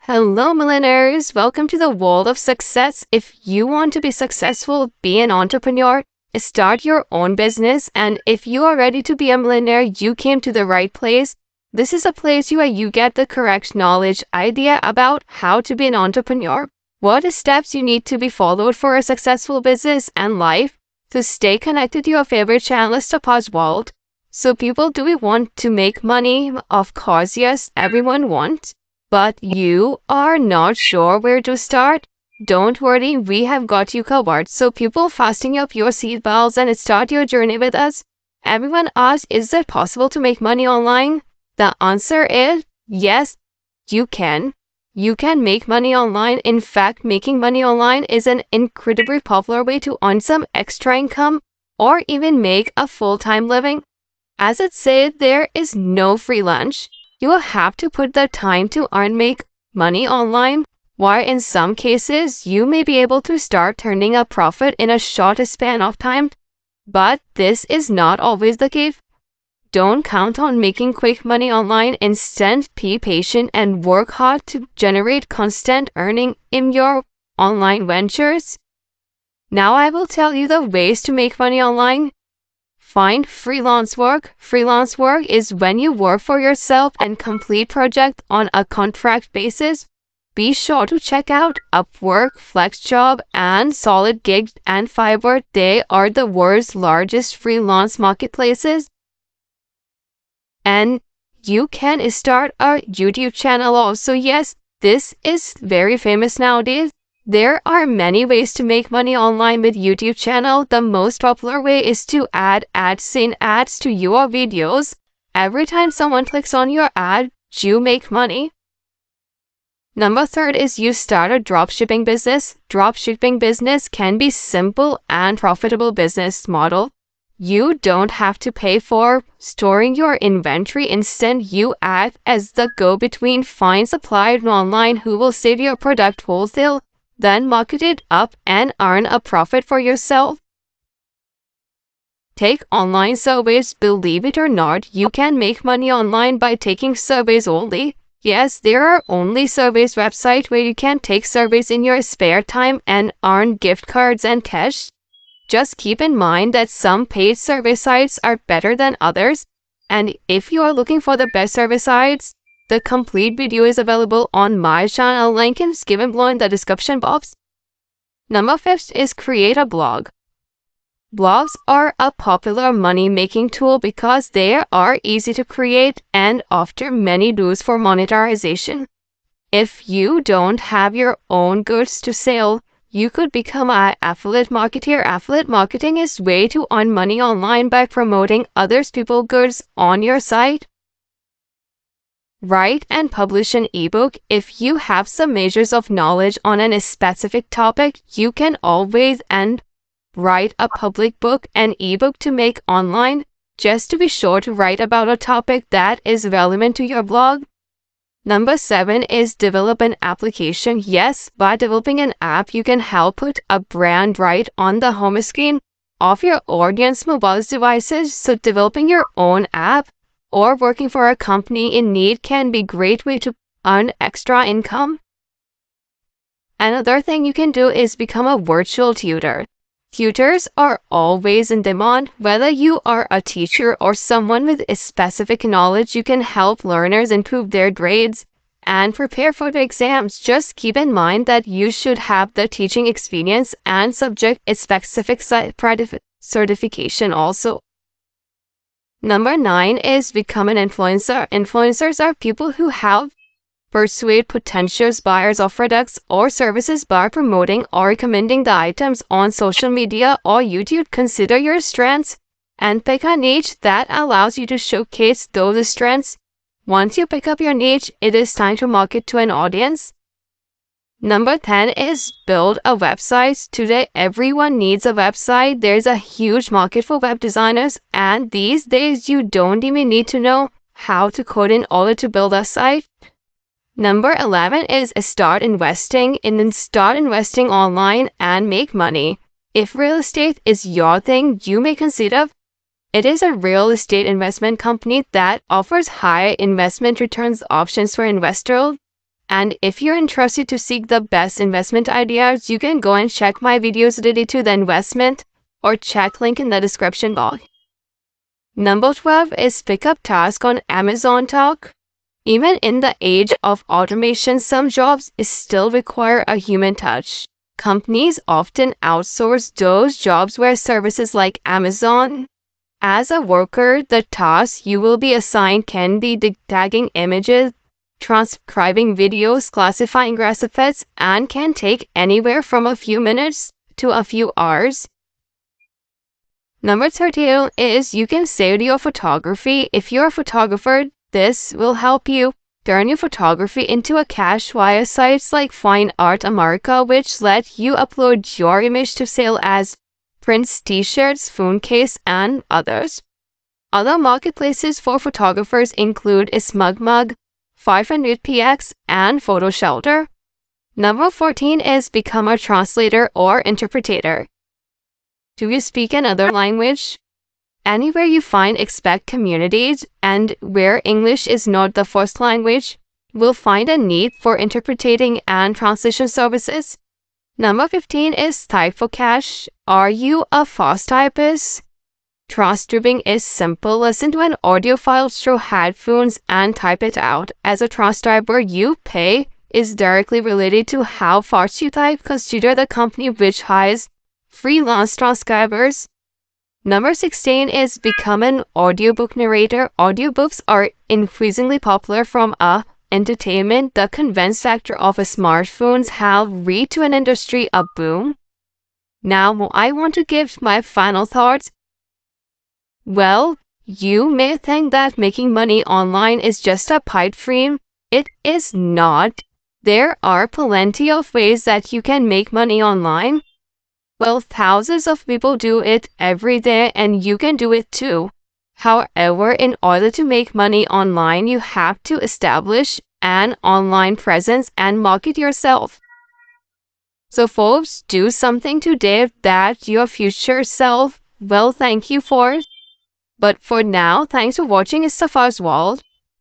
Hello, millionaires. Welcome to the world of success. If you want to be successful, be an entrepreneur, start your own business, and if you are ready to be a millionaire, you came to the right place. This is a place where you get the correct knowledge, idea about how to be an entrepreneur, what steps you need to be followed for a successful business and life, to stay connected to your favorite channel, Stopaz World. So people, do we want to make money? Of course, yes, everyone wants. But you are not sure where to start? Don't worry, we have got you covered. So people, fasten up your seatbelts and start your journey with us. Everyone asks, is it possible to make money online? The answer is yes, you can. You can make money online. In fact, making money online is an incredibly popular way to earn some extra income or even make a full-time living. As it said, there is no free lunch. You will have to put the time to make money online, while in some cases, you may be able to start turning a profit in a short span of time. But this is not always the case. Don't count on making quick money online. Instead, be patient and work hard to generate constant earning in your online ventures. Now I will tell you the ways to make money online. Find freelance work. Freelance work is when you work for yourself and complete projects on a contract basis. Be sure to check out Upwork, FlexJob, and Solid Gigs and Fiverr. They are the world's largest freelance marketplaces. And you can start a YouTube channel also. Yes, this is very famous nowadays. There are many ways to make money online with YouTube channel. The most popular way is to add ads to your videos. Every time someone clicks on your ad, you make money. Number 3 is you start a dropshipping business. Dropshipping business can be simple and profitable business model. You don't have to pay for storing your inventory. Instead, you act as the go-between. Find suppliers online who will sell your product wholesale, then market it up and earn a profit for yourself. Take online surveys. Believe it or not, you can make money online by taking surveys only. Yes, there are only surveys websites where you can take surveys in your spare time and earn gift cards and cash. Just keep in mind that some paid survey sites are better than others, and if you are looking for the best survey sites, the complete video is available on my channel. Link is given below in the description box. Number 5 is create a blog. Blogs are a popular money-making tool because they are easy to create and offer many tools for monetization. If you don't have your own goods to sell, you could become an affiliate marketer. Affiliate marketing is a way to earn money online by promoting other people's goods on your site. Write and publish an ebook. If you have some measures of knowledge on a specific topic, you can always write a public book, an ebook to make online. Just to be sure to write about a topic that is relevant to your blog. Number 7 is develop an application. Yes, by developing an app, you can help put a brand right on the home screen of your audience mobile devices. So developing your own app or working for a company in need can be a great way to earn extra income. Another thing you can do is become a virtual tutor. Tutors are always in demand. Whether you are a teacher or someone with a specific knowledge, you can help learners improve their grades and prepare for the exams. Just keep in mind that you should have the teaching experience and subject specific certification also. Number 9 is become an influencer. Influencers are people who help persuade potential buyers of products or services by promoting or recommending the items on social media or YouTube. Consider your strengths and pick a niche that allows you to showcase those strengths. Once you pick up your niche, it is time to market to an audience. Number 10 is build a website. Today, everyone needs a website. There's a huge market for web designers, and these days you don't even need to know how to code in order to build a site. Number 11 is start investing online and make money. If real estate is your thing, you may consider. It is a real estate investment company that offers high investment returns options for investors. And if you're interested to seek the best investment ideas, you can go and check my videos related to the investment or check link in the description box. Number 12 is pick up task on Amazon Talk. Even in the age of automation, some jobs still require a human touch. Companies often outsource those jobs where services like Amazon. As a worker, the tasks you will be assigned can be tagging images, transcribing videos, classifying recipes, and can take anywhere from a few minutes to a few hours. Number 13 is you can save your photography. If you're a photographer, this will help you turn your photography into a cash via sites like Fine Art America, which let you upload your image to sale as prints, t-shirts, phone case, and others. Other marketplaces for photographers include SmugMug, 500px, and PhotoShelter. Number 14 is become a translator or interpreter. Do you speak another language? Anywhere you find expat communities and where English is not the first language, will find a need for interpreting and translation services. Number 15 is type for cash. Are you a fast typist? Transcribing is simple. Listen to an audio file through headphones and type it out. As a transcriber, you pay is directly related to how fast you type. Consider the company which hires freelance transcribers. Number 16 is become an audiobook narrator. Audiobooks are increasingly popular from entertainment. The convenience factor of smartphones have led to an industry a boom. Now I want to give my final thoughts. Well, you may think that making money online is just a pipe dream. It is not. There are plenty of ways that you can make money online. Well, thousands of people do it every day and you can do it too. However, in order to make money online, you have to establish an online presence and market yourself. So folks, do something today that your future self will thank you for. But for now, thanks for watching Isriffah's World.